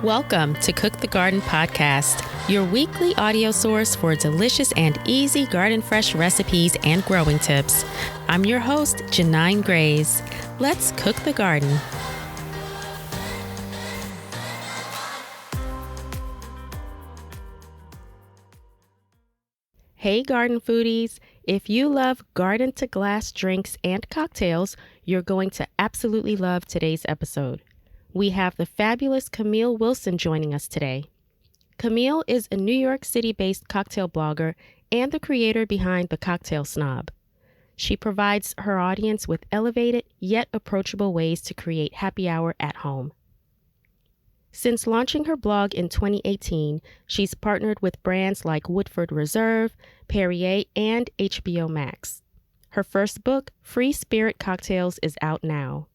Welcome to Cook the Garden Podcast, your weekly audio source for delicious and easy garden fresh recipes and growing tips. I'm your host, Janine Grays. Let's cook the garden. Hey garden foodies, if you love garden to glass drinks and cocktails, you're going to absolutely love today's episode. We have the fabulous Camille Wilson joining us today. Camille is a New York City-based cocktail blogger and the creator behind the Cocktail Snob. She provides her audience with elevated yet approachable ways to create happy hour at home. Since launching her blog in 2018, she's partnered with brands like Woodford Reserve, Perrier, and HBO Max. Her first book, Free Spirit Cocktails, is out now.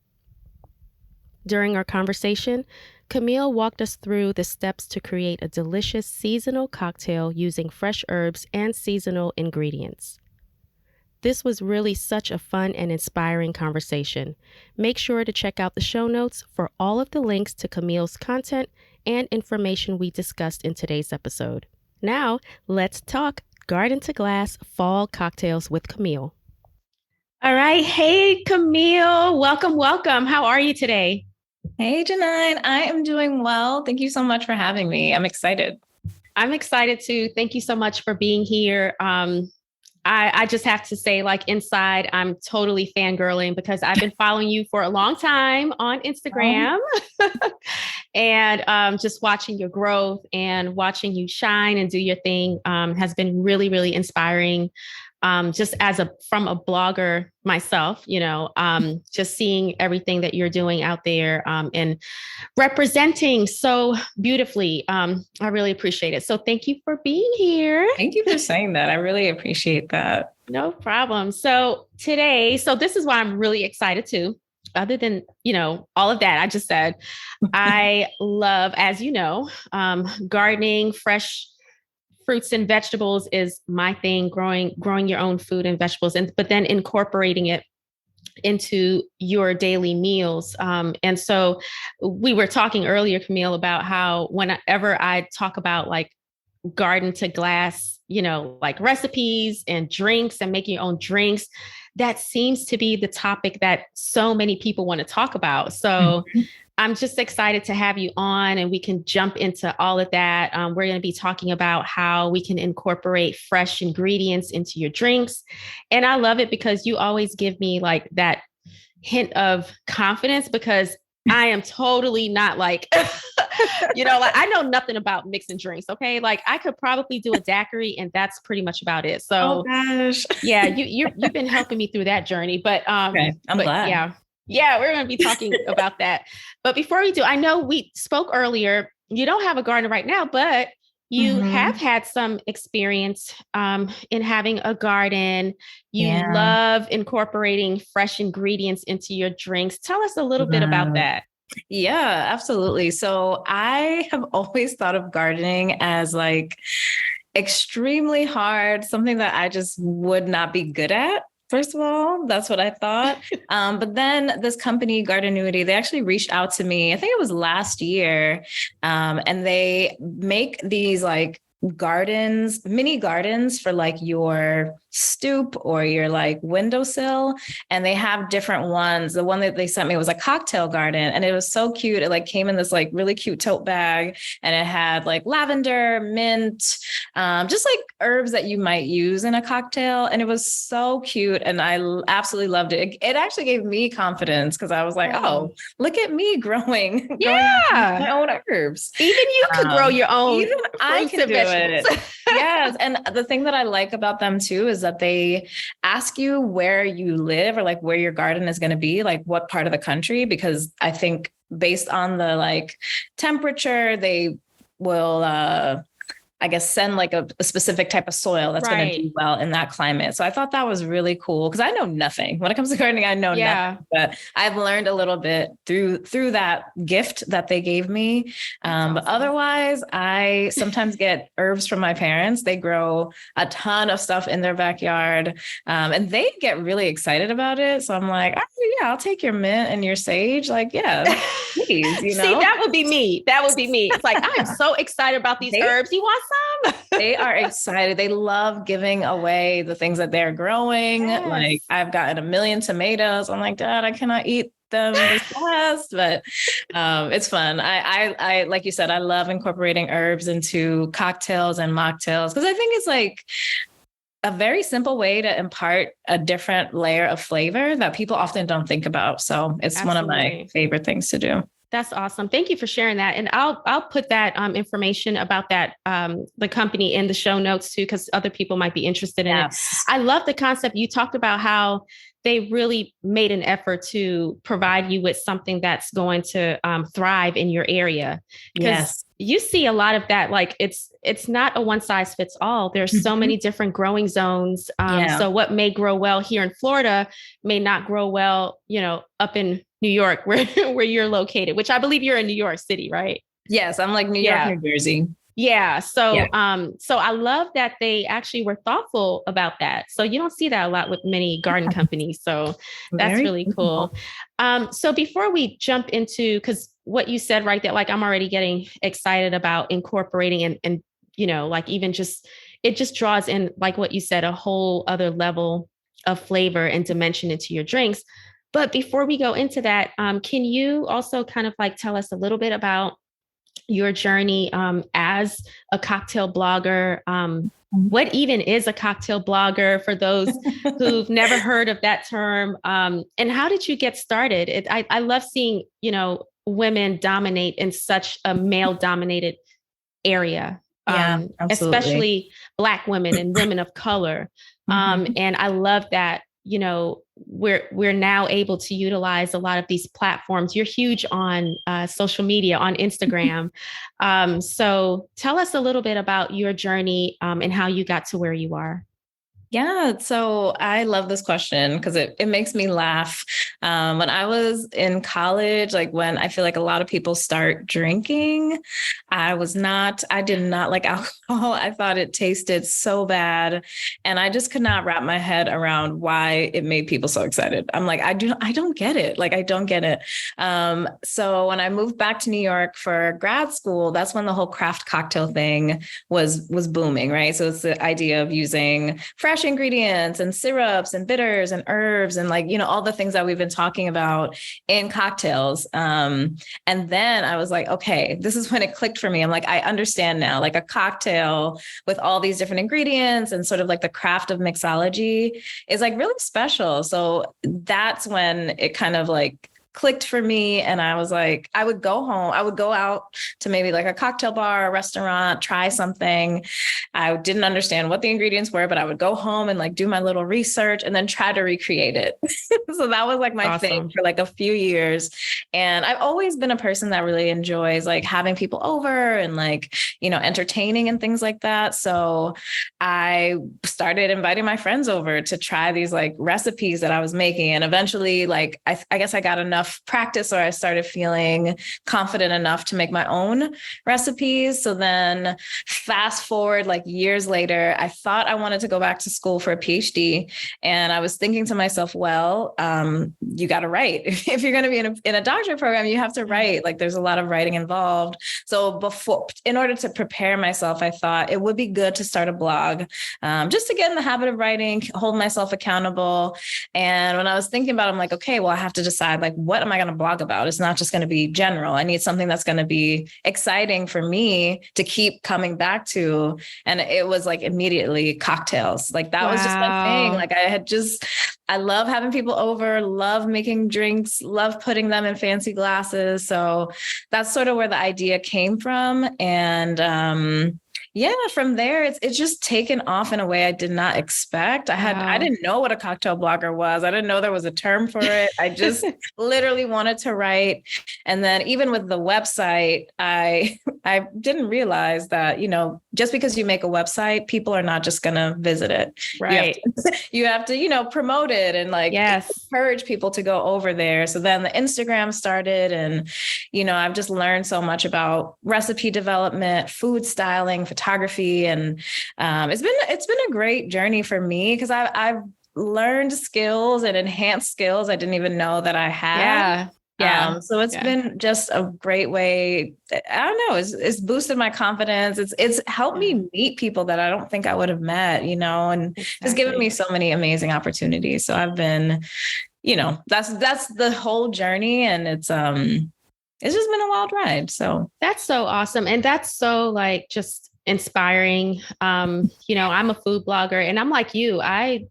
During our conversation, Camille walked us through the steps to create a delicious seasonal cocktail using fresh herbs and seasonal ingredients. This was really such a fun and inspiring conversation. Make sure to check out the show notes for all of the links to Camille's content and information we discussed in today's episode. Now, let's talk garden to glass fall cocktails with Camille. All right. Hey, Camille. Welcome. How are you today? Hey, Janine. I am doing well. Thank you so much for having me. I'm excited. I'm excited too. Thank you so much for being here. I just have to say, like, inside, I'm totally fangirling because I've been following you for a long time on Instagram and just watching your growth and watching you shine and do your thing has been really, really inspiring. Just from a blogger myself, just seeing everything that you're doing out there and representing so beautifully. I really appreciate it. So thank you for being here. Thank you for saying that. I really appreciate that. No problem. So today, this is why I'm really excited too. Other than, all of that I just said, I love, as you know, gardening, fresh fruits and vegetables is my thing, growing your own food and vegetables, but then incorporating it into your daily meals. And so we were talking earlier, Camille, about how whenever I talk about like garden to glass, like recipes and drinks and making your own drinks, that seems to be the topic that so many people want to talk about. So I'm just excited to have you on and we can jump into all of that. We're going to be talking about how we can incorporate fresh ingredients into your drinks. And I love it because you always give me like that hint of confidence because I am totally not like, like I know nothing about mixing drinks. Okay. Like I could probably do a daiquiri and that's pretty much about it. So yeah, you've been helping me through that journey, but okay. I'm glad. Yeah, we're going to be talking about that. But before we do, I know we spoke earlier, you don't have a garden right now, but you have had some experience in having a garden. You love incorporating fresh ingredients into your drinks. Tell us a little bit about that. Yeah, absolutely. So I have always thought of gardening as like extremely hard, something that I just would not be good at. First of all, that's what I thought. But then this company, Gardenuity, they actually reached out to me. I think it was last year. And they make these like mini gardens for like your stoop or your like windowsill. And they have different ones. The one that they sent me was a cocktail garden and it was so cute. It like came in this like really cute tote bag and it had like lavender, mint, just like herbs that you might use in a cocktail. And it was so cute. And I absolutely loved it. It actually gave me confidence because I was like, oh, look at me growing my own herbs. Even you could grow your own. Even I can do it. Yes. And the thing that I like about them too is that they ask you where you live or like where your garden is going to be, like what part of the country, because I think based on the like temperature, they will I guess, send like a specific type of soil that's going to do well in that climate. So I thought that was really cool because I know nothing when it comes to gardening. I know nothing, but I've learned a little bit through that gift that they gave me. But otherwise, I sometimes get herbs from my parents. They grow a ton of stuff in their backyard, and they get really excited about it. So I'm like, oh, yeah, I'll take your mint and your sage. Like, yeah, please, you know. See, that would be me. That would be me. It's like, I'm so excited about these herbs. You want some? They are excited. They love giving away the things that they're growing. Yes. Like I've gotten 1 million tomatoes. I'm like, Dad, I cannot eat them this fast, but it's fun. I like you said, I love incorporating herbs into cocktails and mocktails because I think it's like a very simple way to impart a different layer of flavor that people often don't think about. So it's one of my favorite things to do. That's awesome. Thank you for sharing that. And I'll put that information about that, the company in the show notes too, because other people might be interested in it. I love the concept. You talked about how they really made an effort to provide you with something that's going to thrive in your area. Because you see a lot of that, like it's not a one size fits all. There's so many different growing zones. So what may grow well here in Florida may not grow well, up in New York, where you're located, which I believe you're in New York City, right? Yes, I'm like New York, New Jersey. Yeah. So I love that they actually were thoughtful about that. So you don't see that a lot with many garden companies. So that's really cool. So before we jump into, because what you said right there, like I'm already getting excited about incorporating and like even just, it just draws in, like what you said, a whole other level of flavor and dimension into your drinks. But before we go into that, can you also kind of like tell us a little bit about your journey as a cocktail blogger? What even is a cocktail blogger for those who've never heard of that term? And how did you get started? I love seeing, women dominate in such a male dominated area, especially Black women and women of color. And I love that, we're now able to utilize a lot of these platforms. You're huge on social media, on Instagram. So tell us a little bit about your journey and how you got to where you are. Yeah. So I love this question because it makes me laugh. When I was in college, like when I feel like a lot of people start drinking, I did not like alcohol. I thought it tasted so bad. And I just could not wrap my head around why it made people so excited. I'm like, I don't get it. Like, I don't get it. So when I moved back to New York for grad school, that's when the whole craft cocktail thing was booming, right? So it's the idea of using fresh ingredients and syrups and bitters and herbs and like, all the things that we've been talking about in cocktails. And then I was like, okay, this is when it clicked for me. I'm like, I understand now, like a cocktail with all these different ingredients and sort of like the craft of mixology is like really special. So that's when it kind of like clicked for me. And I was like, I would go home. I would go out to maybe like a cocktail bar, a restaurant, try something. I didn't understand what the ingredients were, but I would go home and like do my little research and then try to recreate it. So that was like my thing for like a few years. And I've always been a person that really enjoys like having people over and like, entertaining and things like that. So I started inviting my friends over to try these like recipes that I was making. And eventually, like, I guess I got enough practice or I started feeling confident enough to make my own recipes. So then fast forward like years later, I thought I wanted to go back to school for a PhD. And I was thinking to myself, well, you got to write. If you're going to be in a doctorate program, you have to write. Like there's a lot of writing involved. So in order to prepare myself, I thought it would be good to start a blog, just to get in the habit of writing, hold myself accountable. And when I was thinking about it, I'm like, okay, well, I have to decide like, what am I going to blog about? It's not just going to be general. I need something that's going to be exciting for me to keep coming back to. And it was like immediately cocktails. Like that was just my thing. Like I love having people over, love making drinks, love putting them in fancy glasses. So that's sort of where the idea came from. And, from there, it's just taken off in a way I did not expect. I didn't know what a cocktail blogger was. I didn't know there was a term for it. I just literally wanted to write. And then even with the website, I I didn't realize that, just because you make a website, people are not just going to visit it. Right. You have to, promote it and like encourage people to go over there. So then the Instagram started and, I've just learned so much about recipe development, food styling, photography. And it's been a great journey for me because I've learned skills and enhanced skills I didn't even know that I had. Yeah. So it's been just a great way. I don't know. It's boosted my confidence. It's helped me meet people that I don't think I would have met, and just given me so many amazing opportunities. So I've been, that's the whole journey, and it's just been a wild ride. So that's so awesome. And that's so like just inspiring. I'm a food blogger and I'm like you, I,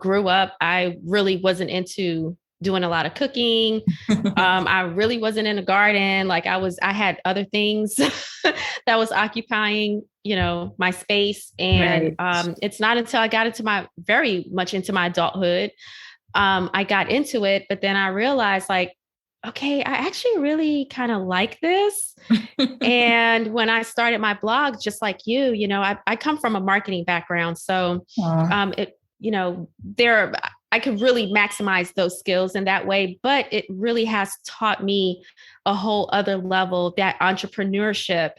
grew up, I really wasn't into doing a lot of cooking. I really wasn't in a garden. Like I had other things that was occupying, my space. And it's not until I got very much into my adulthood, I got into it, but then I realized like, okay, I actually really kind of like this. And when I started my blog, just like you, I come from a marketing background. So I could really maximize those skills in that way, but it really has taught me a whole other level that entrepreneurship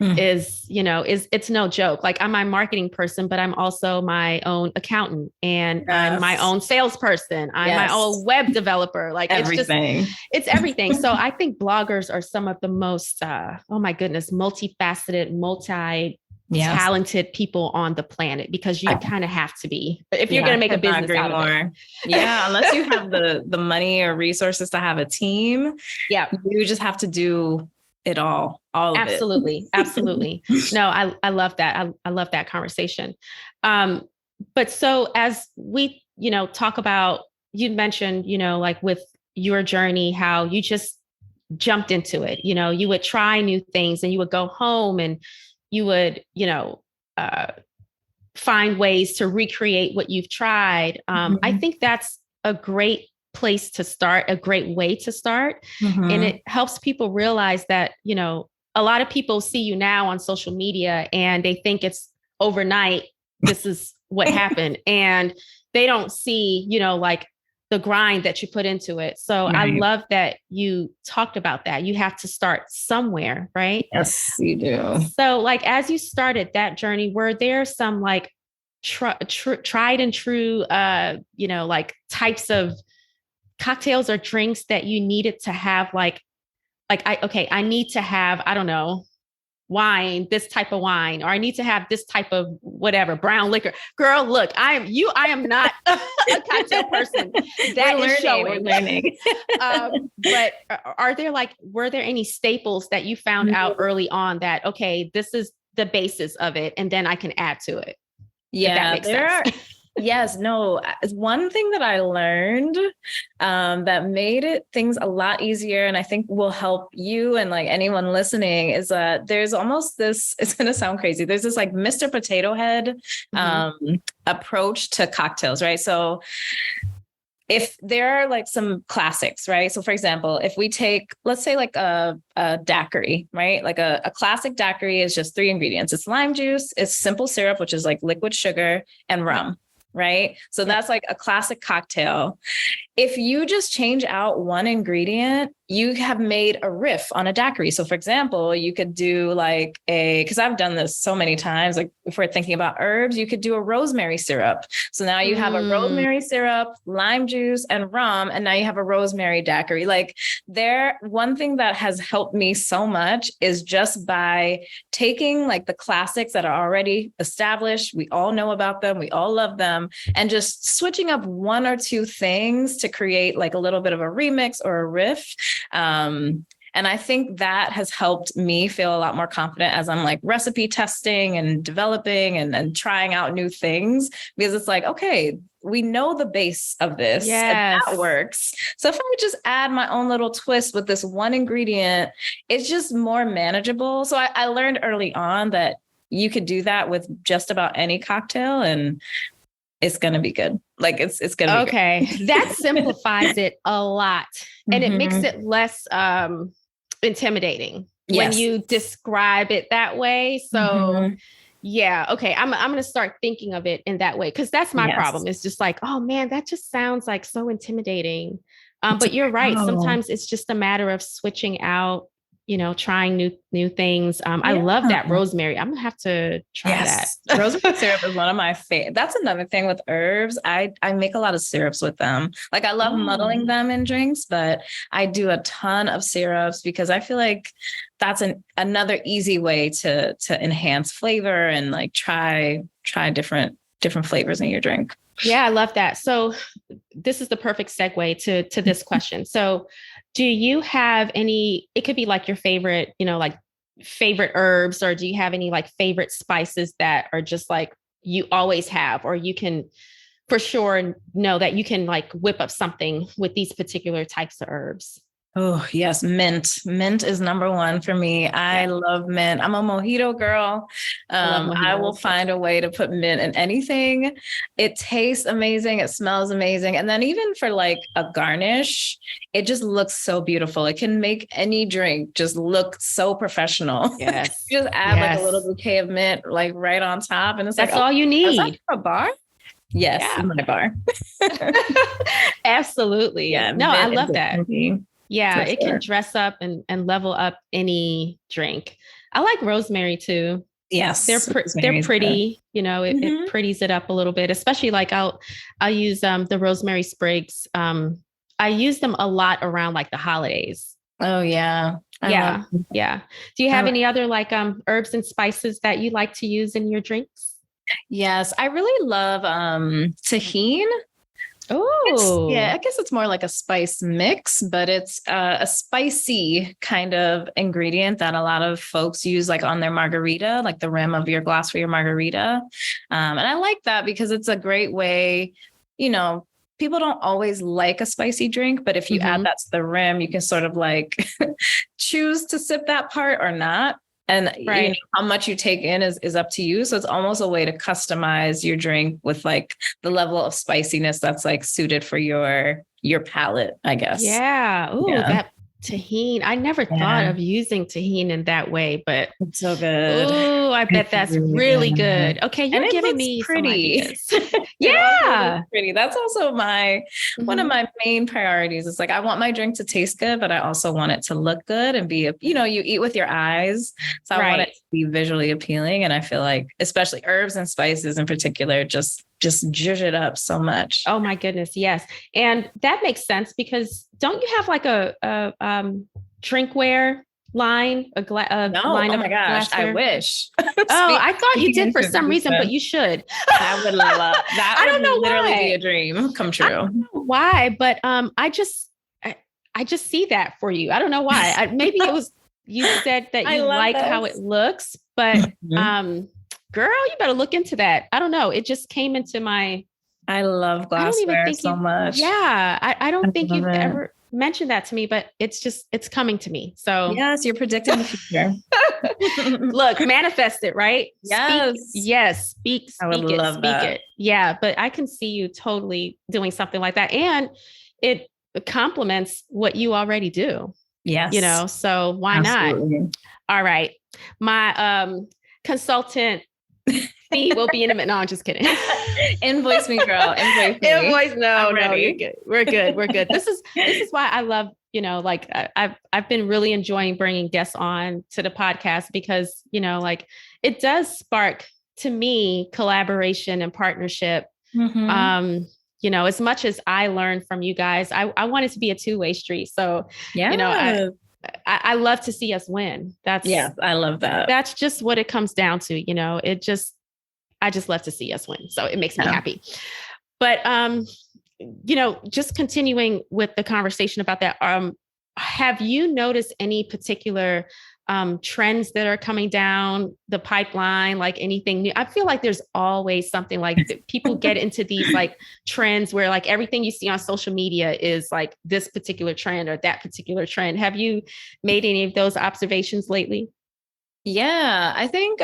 is it's no joke. Like I'm my marketing person, but I'm also my own accountant and I'm my own salesperson. I'm my own web developer. Like everything. It's everything. So I think bloggers are some of the most, oh my goodness, multifaceted, talented people on the planet, because you kind of have to be if you're going to make a business out of it. Yeah, unless you have the money or resources to have a team. Yeah, you just have to do it all of absolutely it. Absolutely. No, I love that. I love that conversation. But so as we talk about, you mentioned like with your journey, how you just jumped into it. You would try new things and you would go home and you would, find ways to recreate what you've tried. I think that's a great place to start, a great way to start. And it helps people realize that, a lot of people see you now on social media and they think it's overnight. This is what happened. And they don't see, like the grind that you put into it. So I love that you talked about that. You have to start somewhere, right? Yes, you do. So like, as you started that journey, were there some like tried and true, like types of cocktails or drinks that you needed to have? I need to have, I don't know, wine, this type of wine, or I need to have this type of whatever, brown liquor. Girl, look, I am not a cocktail person. We're learning. But were there any staples that you found out early on that, okay, this is the basis of it, and then I can add to it? Yeah, Yes, no. One thing that I learned that made things a lot easier, and I think will help you and like anyone listening, is that there's almost this, it's going to sound crazy, there's this like Mr. Potato Head approach to cocktails, right? So if there are like some classics, right? So for example, if we take, let's say like a daiquiri, right? Like a classic daiquiri is just 3 ingredients. It's lime juice, it's simple syrup, which is like liquid sugar, and rum. Right? So that's like a classic cocktail. If you just change out one ingredient, you have made a riff on a daiquiri. So for example, you could do like because I've done this so many times, like if we're thinking about herbs, you could do a rosemary syrup. So now you have a rosemary syrup, lime juice, and rum, and now you have a rosemary daiquiri. Like one thing that has helped me so much is just by taking like the classics that are already established. We all know about them. We all love them. And just switching up 1 or 2 things to create like a little bit of a remix or a riff. And I think that has helped me feel a lot more confident as I'm like recipe testing and developing and trying out new things, because it's like, okay, we know the base of this. And that works. So if I would just add my own little twist with this one ingredient, it's just more manageable. So I learned early on that you could do that with just about any cocktail, and it's going to be good. Like it's going to be okay. That simplifies it a lot, and it makes it less intimidating. when Yes. you describe it that way. So yeah, okay. I'm gonna start thinking of it in that way because that's my Yes. problem. It's just like, oh man, that just sounds like so intimidating. But you're right. Oh, Sometimes it's just a matter of switching out, trying new things. I yeah. love that rosemary. I'm gonna have to try that. Yes. Rosemary syrup is one of my favorite. That's another thing with herbs. I make a lot of syrups with them. Like I love muddling Oh, them in drinks, but I do a ton of syrups because I feel like that's another easy way to enhance flavor and like try different flavors in your drink. yeah, I love that. So this is the perfect segue to this question. So do you have any, it could be like your favorite, like favorite herbs, or do you have any like favorite spices that are just like you always have, or you can for sure know that you can like whip up something with these particular types of herbs? Oh, yes. Mint. Mint is number one for me. I Yeah, love mint. I'm a mojito girl. I love I will mojitos. find a way to put mint in anything. It tastes amazing. It smells amazing. And then even for like a garnish, it just looks so beautiful. It can make any drink just look so professional. Yes. Just add like a little Yes. bouquet of mint like right on top. And it's like, That's oh, all you is that need. for a bar? Yes, Yeah. my bar. Absolutely. Yeah, No, I mint is love it that. for me, Yeah, for it can sure. dress up and level up any drink. I like rosemary too. Yes, They're rosemary is good. pretty, it Mhm. pretties it up a little bit, especially like I'll use the rosemary sprigs. I use them a lot around like the holidays. Oh yeah. Yeah. Yeah. Do you I have like, any other like herbs and spices that you like to use in your drinks? yes, I really love tahini. Yeah, Oh, I guess it's more like a spice mix, but it's a spicy kind of ingredient that a lot of folks use like on their margarita, like the rim of your glass for your margarita. And I like that because it's a great way, you know, people don't always like a spicy drink, but if you add mm-hmm. that to the rim, you can sort of like choose to sip that part or not. And Right. how much you take in is up to you. So it's almost a way to customize your drink with like the level of spiciness that's like suited for your palate, I guess. Yeah. Ooh, Yeah. that tahini. I never thought Yeah. of using tahini in that way, but It's so good. ooh, I bet It's that's really really good. good. Okay, And you're it giving looks me some pretty. ideas. It also looks Yeah. pretty. That's also one of Mhm. my main priorities. It's like I want my drink to taste good, but I also want it to look good and be, you eat with your eyes. So I want it Right. to be visually appealing. And I feel like especially herbs and spices in particular, just zhuzh it up so much. Oh my goodness, yes. And that makes sense because don't you have like a drinkware line, a No, line oh of my gosh, I glassware? wish. Oh, I thought you Speaking did for into some reason, but movement, you should. I would love that. I Would don't know literally be why. a dream come I don't true. know why, but I just see that for you. I don't know why. Maybe it was you said that I you love like how it this. looks, but Mhm. girl, you better look into that. I don't know. It just came into my I love I don't even glassware think so you've much. yeah, I I don't think love you've it. ever mentioned that to me, but it's coming to me. So Yes, you're predicting the future. look, manifest it, right? Yes, I would love Speak that. it. Yeah, but I can see you totally doing something like that. And it complements what you already do, Yes, so why not? absolutely. All right. My consultant fee will be in a minute. No, I'm just kidding. Invoice me, girl. Invoice me. Invoice. No, I'm no, you're ready. good. We're good. We're good. This is why I love, like I've been really enjoying bringing guests on to the podcast because, like it does spark to me collaboration and partnership. Mhm. As much as I learn from you guys, I want it to be a two-way street. So, Yeah. I love to see us win. Yeah, I love that. That's just what it comes down to. I just love to see us win. So it makes me Yeah. happy. But just continuing with the conversation about that, have you noticed any particular trends that are coming down the pipeline, like anything new? I feel like there's always something like people get into these like trends where like everything you see on social media is like this particular trend or that particular trend. Have you made any of those observations lately? Yeah, I think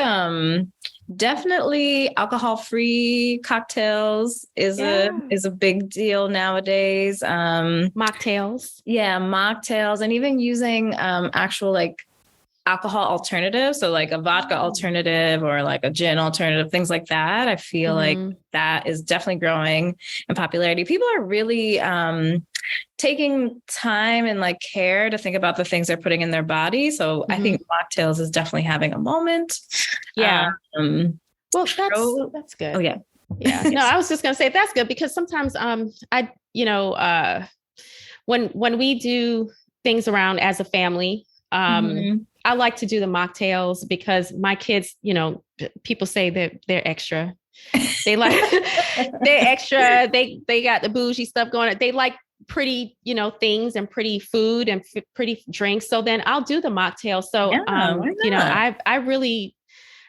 definitely alcohol-free cocktails is a Yeah. is a big deal nowadays. Mocktails. Yeah, mocktails and even using actual like alcohol alternative. So like a vodka alternative or like a gin alternative, things like that. I feel like that is definitely growing in popularity. People are really taking time and like care to think about the things they're putting in their body. So I think mocktails is definitely having a moment. Yeah. Well, that's good. Oh yeah. Yeah. No, I was just going to say that's good because sometimes when we do things around as a family, I like to do the mocktails because my kids, people say that they're extra. They like they're extra. They got the bougie stuff going on. They like pretty, things and pretty food and pretty drinks. So then I'll do the mocktail. So I really,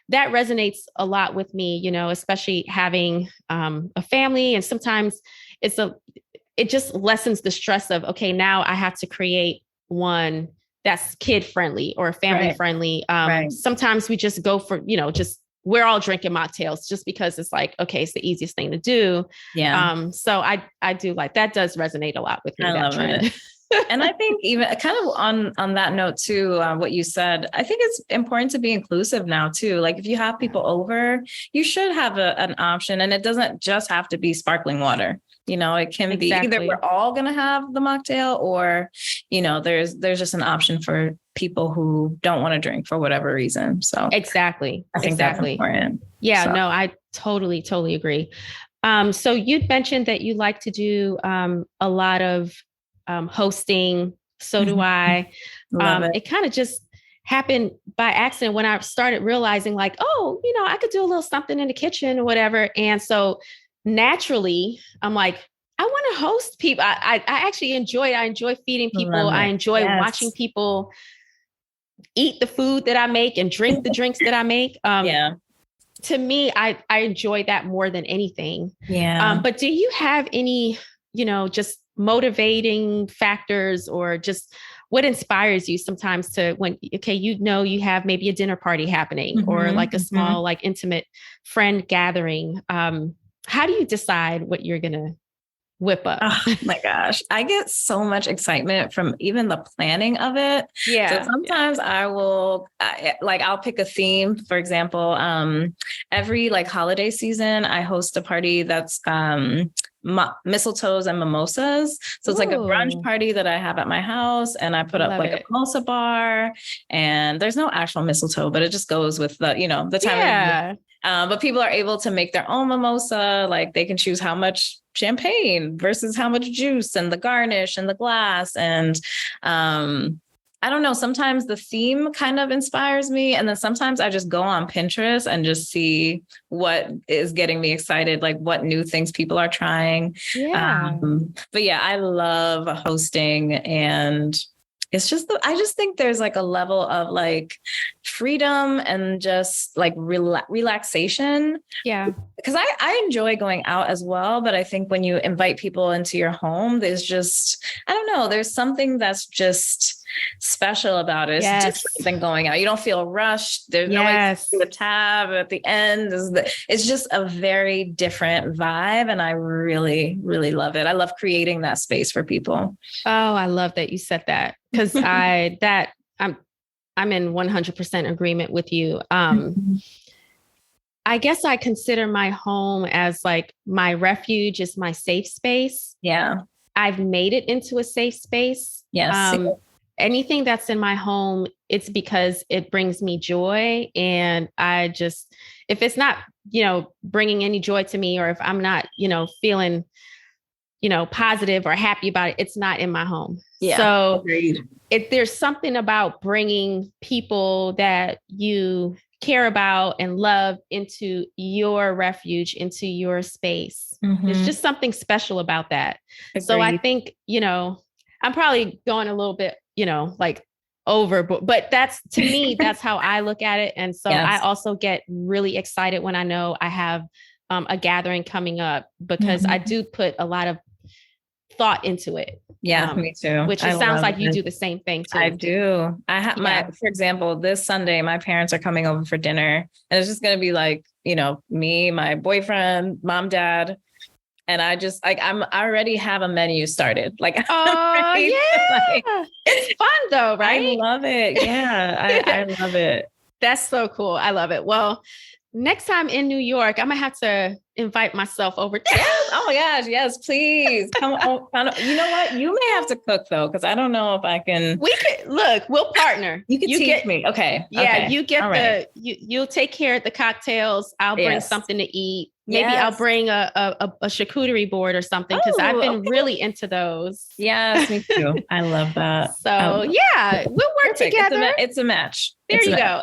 that resonates a lot with me, especially having a family. And sometimes it just lessens the stress of, okay, now I have to create one that's kid friendly or family friendly. Sometimes we just go for, we're all drinking mocktails just because it's like, okay, it's the easiest thing to do. Yeah. So I do like that does resonate a lot with me. I love it. And I think even kind of on that note too, what you said, I think it's important to be inclusive now too. Like if you have people over, you should have an option, and it doesn't just have to be sparkling water. It can be either we're all going to have the mocktail or, there's just an option for people who don't want to drink for whatever reason. So exactly. I think that's important. Yeah, no, I totally agree. So you'd mentioned that you like to do a lot of hosting. So do I. It kind of just happened by accident when I started realizing like, I could do a little something in the kitchen or whatever. And so naturally, I'm like, I want to host people. I actually enjoy feeding people. I enjoy watching people eat the food that I make and drink the drinks that I make. To me, I enjoy that more than anything. Yeah. But do you have any, just motivating factors or just what inspires you sometimes to when, okay, you have maybe a dinner party happening or like a small, like intimate friend gathering. How do you decide what you're going to whip up? Oh my gosh. I get so much excitement from even the planning of it. Yeah. So sometimes I'll pick a theme. For example, every like holiday season, I host a party that's mistletoes and mimosas. So it's like a brunch party that I have at my house, and I put up like a mimosa bar, and there's no actual mistletoe, but it just goes with the, the time of year. But people are able to make their own mimosa. Like they can choose how much champagne versus how much juice and the garnish and the glass. And I don't know, sometimes the theme kind of inspires me. And then sometimes I just go on Pinterest and just see what is getting me excited, like what new things people are trying. Yeah. But yeah, I love hosting, and it's just, I just think there's like a level of like freedom and just like relaxation. Yeah. Because I enjoy going out as well. But I think when you invite people into your home, there's just, I don't know, there's something that's just special about it. It's different than going out. You don't feel rushed. There's no way to the tab at the end. It's just a very different vibe. And I really, really love it. I love creating that space for people. Oh, I love that you said that. Because I'm in 100% agreement with you. I guess I consider my home as like my refuge, is my safe space. Yeah. I've made it into a safe space. Yes. Anything that's in my home, it's because it brings me joy. And I just, if it's not, bringing any joy to me, or if I'm not, feeling, positive or happy about it, it's not in my home. Yeah. So there's something about bringing people that you care about and love into your refuge, into your space. There's just something special about that. Agreed. So I think, I'm probably going a little bit, like over, but that's, to me, that's how I look at it. And so I also get really excited when I know I have a gathering coming up, because I do put a lot of thought into it. Yeah, me too. Which it sounds like you do the same thing too. I do. I have for example, this Sunday, my parents are coming over for dinner, and it's just going to be like, me, my boyfriend, mom, dad, And I just like, I already have a menu started. Like, Oh, yeah. It's fun though, I right? love it. Yeah. I love it. That's so cool. I love it. Well, next time in New York, I'm gonna have to invite myself over. Yes. Oh my gosh. Yes, please. Come on. You know what? You may have to cook though, because I don't know if I can. We could look, we'll partner. You can teach me. Okay. Yeah, Okay. you get all right. you'll take care of the cocktails. I'll bring Yes. something to eat. Maybe Yes. I'll bring a charcuterie board or something because I've been okay. really into those. Yes, me too. I love that. So yeah, we'll work Perfect. together. It's a match. There you go.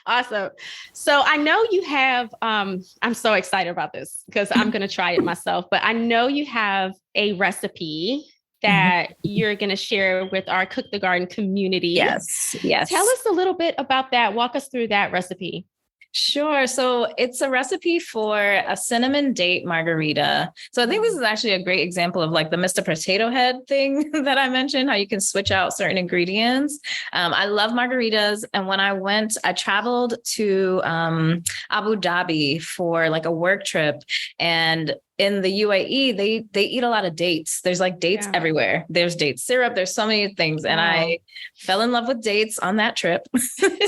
Awesome. So I know you have, I'm so excited about this because I'm going to try it myself, but I know you have a recipe that you're going to share with our Cook the Garden community. Yes. Yes. Tell us a little bit about that. Walk us through that recipe. Sure. So it's a recipe for a cinnamon date margarita. So I think this is actually a great example of like the Mr. Potato Head thing that I mentioned, how you can switch out certain ingredients. I love margaritas. And when I traveled to Abu Dhabi for like a work trip, and in the UAE, they eat a lot of dates. There's like dates everywhere. There's date syrup. There's so many things. And I fell in love with dates on that trip.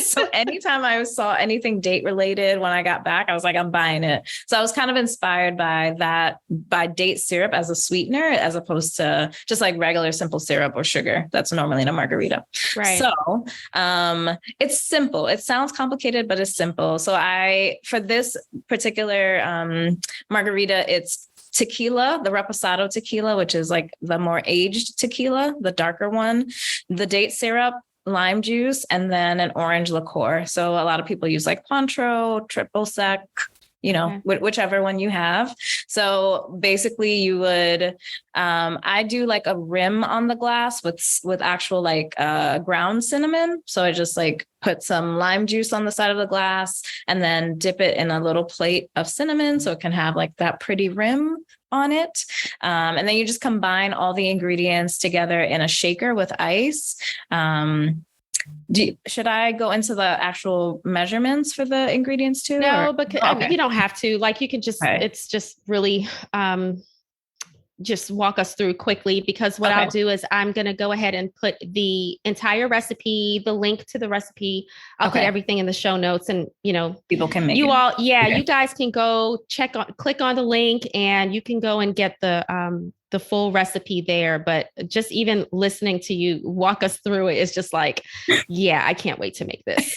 So anytime I saw anything date related when I got back, I was like, I'm buying it. So I was kind of inspired by that, by date syrup as a sweetener, as opposed to just like regular simple syrup or sugar that's normally in a margarita. Right. So it's simple. It sounds complicated, but it's simple. So for this particular margarita, it's tequila, the reposado tequila, which is like the more aged tequila, the darker one, the date syrup, lime juice, and then an orange liqueur. So a lot of people use like Cointreau, triple sec, whichever one you have. So basically you would, I do like a rim on the glass with actual like ground cinnamon. So I just like put some lime juice on the side of the glass and then dip it in a little plate of cinnamon so it can have like that pretty rim on it. And then you just combine all the ingredients together in a shaker with ice. Should I go into the actual measurements for the ingredients too? No, because I mean, you don't have to. Like you can just, it's just really just walk us through quickly, because what I'll do is I'm going to go ahead and put the entire recipe, the link to the recipe. I'll put everything in the show notes, and people can make you guys can go click on the link, and you can go and get the full recipe there. But just even listening to you walk us through it is just like, yeah, I can't wait to make this.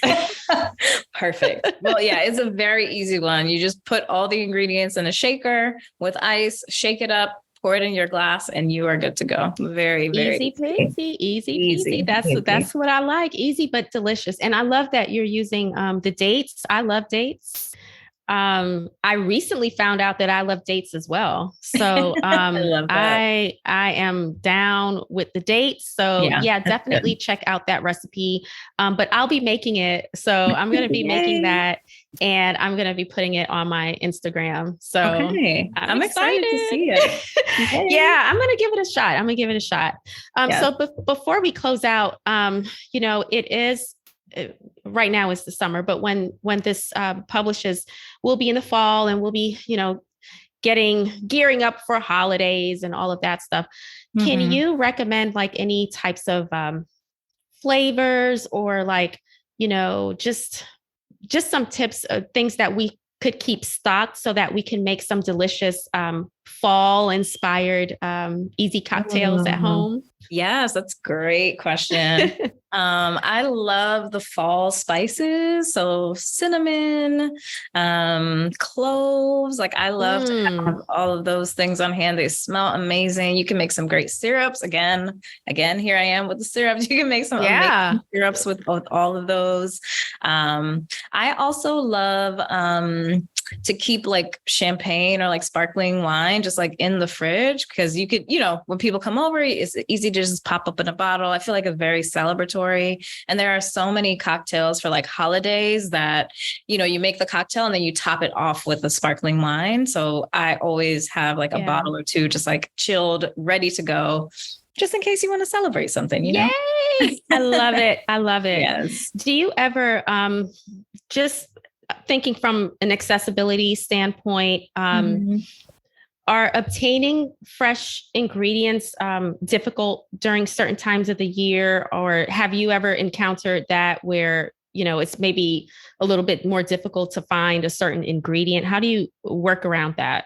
Perfect. Well, yeah, it's a very easy one. You just put all the ingredients in a shaker with ice, shake it up, pour it in your glass, and you are good to go. Very, very easy. That's what I like. Easy, but delicious. And I love that you're using the dates. I love dates. I recently found out that I love dates as well. So I am down with the dates. So yeah, definitely check out that recipe. But I'll be making it. So I'm going to be making that, and I'm going to be putting it on my Instagram. So I'm excited to see it. Yeah, I'm going to give it a shot. So before we close out, it is, right now is the summer, but when this publishes, we'll be in the fall, and we'll be, gearing up for holidays and all of that stuff. Mm-hmm. Can you recommend like any types of flavors, or like, just some tips of things that we could keep stocked so that we can make some delicious fall inspired easy cocktails at home? Yes, that's a great question. I love the fall spices. So cinnamon, cloves. Like I love to have all of those things on hand. They smell amazing. You can make some great syrups. Again, here I am with the syrups. You can make some amazing syrups with all of those. I also love to keep like champagne or like sparkling wine just like in the fridge, because you could, when people come over, it's easy to just pop up in a bottle. I feel like it's very celebratory. And there are so many cocktails for like holidays that, you make the cocktail and then you top it off with a sparkling wine. So I always have like a bottle or two just like chilled, ready to go, just in case you want to celebrate something, Yay! I love it. Yes. Do you ever just thinking from an accessibility standpoint, are obtaining fresh ingredients difficult during certain times of the year? Or have you ever encountered that where, it's maybe a little bit more difficult to find a certain ingredient? How do you work around that?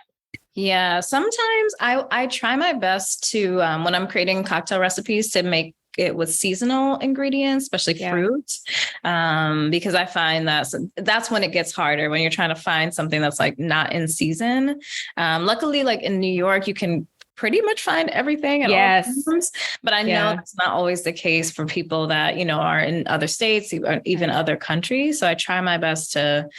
Yeah, sometimes I try my best to when I'm creating cocktail recipes to make it with seasonal ingredients, especially fruits, because I find that's when it gets harder, when you're trying to find something that's like not in season. Luckily, like in New York, you can pretty much find everything at all times. But I know that's not always the case for people that, are in other states, even other countries. So I try my best to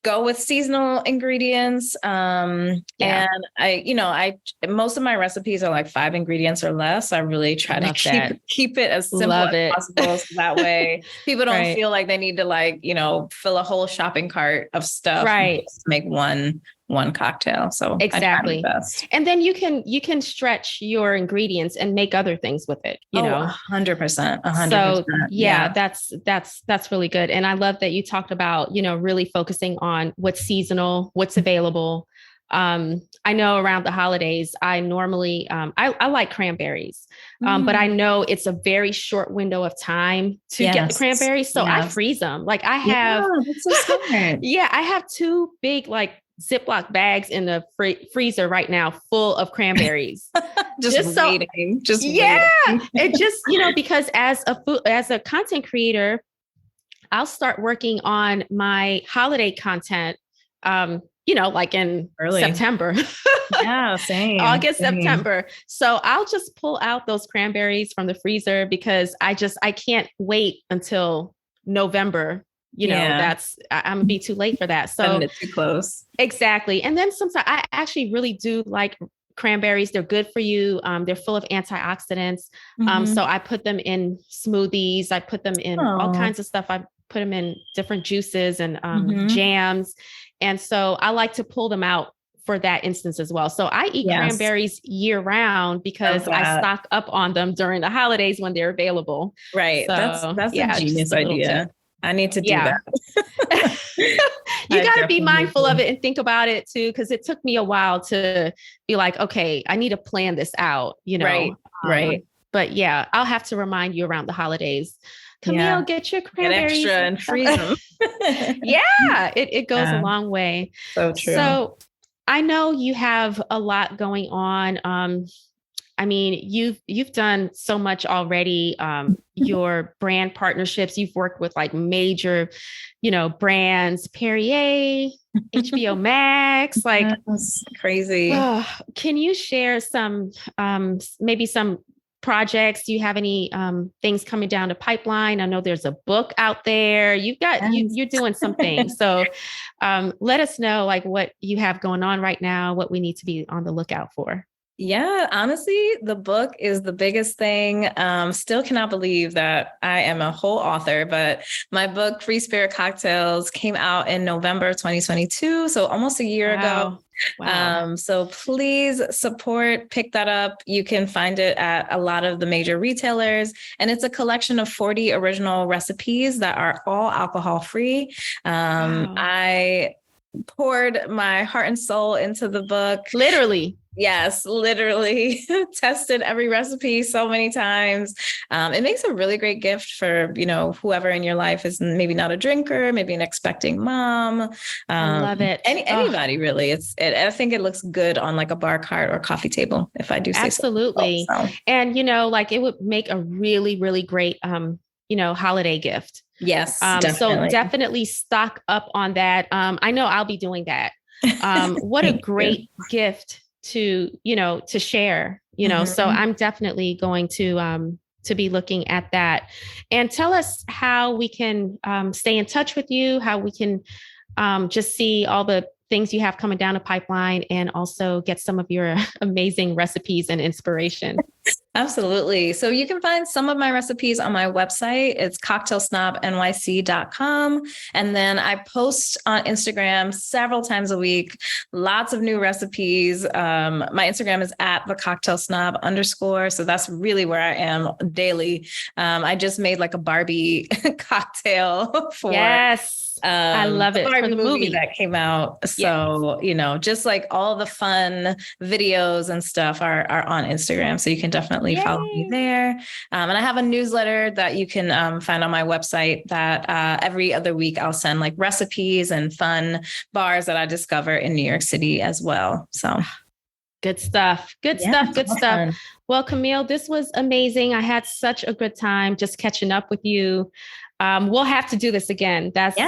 go with seasonal ingredients. And I most of my recipes are like 5 ingredients or less. I really try to keep it as simple as possible. So that way people don't feel like they need to fill a whole shopping cart of stuff to make one cocktail. So exactly. And then you can stretch your ingredients and make other things with it, 100%. So that's really good. And I love that you talked about, really focusing on what's seasonal, what's available. I know around the holidays, I normally, I like cranberries, but I know it's a very short window of time to get the cranberries. So I freeze them. Like I have, that's so smart. I have 2 big, Ziploc bags in the freezer right now full of cranberries. just waiting. It just, because as a content creator, I'll start working on my holiday content, like in early September. Same. August, September. So I'll just pull out those cranberries from the freezer because I can't wait until November. I'm gonna be too late for that. So it's too close. Exactly. And then sometimes I actually really do like cranberries. They're good for you. They're full of antioxidants. So I put them in smoothies. I put them in all kinds of stuff. I put them in different juices and jams. And so I like to pull them out for that instance as well. So I eat cranberries year round because I stock up on them during the holidays when they're available. Right. So, that's a genius idea. I need to do that. You got to be mindful of it and think about it too, because it took me a while to be like, okay, I need to plan this out, Right. But I'll have to remind you around the holidays. Camille, get your cranberries. Get extra and freeze them. It goes a long way. So true. So I know you have a lot going on. I mean, you've done so much already. Your brand partnerships, you've worked with major, brands, Perrier, HBO Max, that's crazy. Can you share some, maybe some projects? Do you have any things coming down the pipeline? I know there's a book out there. You're doing something. So let us know what you have going on right now, what we need to be on the lookout for. Yeah, honestly, the book is the biggest thing. Still cannot believe that I am a whole author, but my book, Free Spirit Cocktails, came out in November 2022. So almost a year ago. Wow. So please pick that up. You can find it at a lot of the major retailers. And it's a collection of 40 original recipes that are all alcohol free. I poured my heart and soul into the book. Literally. Yes, literally tested every recipe so many times. It makes a really great gift for, whoever in your life is maybe not a drinker, maybe an expecting mom. I love it. Anybody really. I think it looks good on a bar cart or coffee table, if I do say so. Absolutely. And, it would make a really, really great, holiday gift. Yes. So definitely stock up on that. I know I'll be doing that. What a great gift to share, so I'm definitely going to be looking at that. And tell us how we can stay in touch with you, how we can just see all the things you have coming down the pipeline and also get some of your amazing recipes and inspiration. Absolutely. So you can find some of my recipes on my website. It's cocktailsnobnyc.com. And then I post on Instagram several times a week, lots of new recipes. My Instagram is at @thecocktailsnob_. So that's really where I am daily. I just made a Barbie cocktail for I love the it. Barbie For the movie movie that came out. Yes. So, just like all the fun videos and stuff are on Instagram. So you can definitely follow me there. And I have a newsletter that you can find on my website that every other week I'll send like recipes and fun bars that I discover in New York City as well. So good stuff. Good stuff. Well, Camille, this was amazing. I had such a good time just catching up with you. We'll have to do this again. That's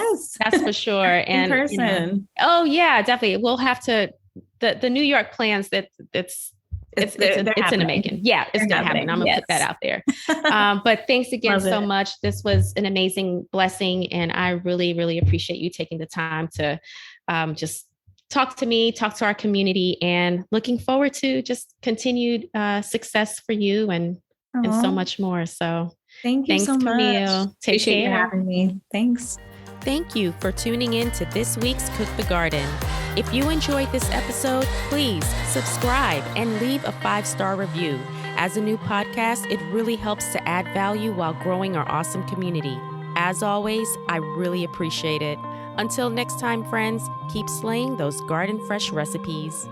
for sure. And in person. Oh yeah, definitely. We'll have to the New York plans it's in the making. Yeah, it's going to happen. I'm going to put that out there. But thanks again so much. This was an amazing blessing. And I really, really appreciate you taking the time to just talk to me, talk to our community, and looking forward to just continued success for you and so much more. So thanks so Camille. Much. Take care. You having me. Thanks. Thank you for tuning in to this week's Cook the Garden. If you enjoyed this episode, please subscribe and leave a 5-star review. As a new podcast, it really helps to add value while growing our awesome community. As always, I really appreciate it. Until next time, friends, keep slaying those garden fresh recipes.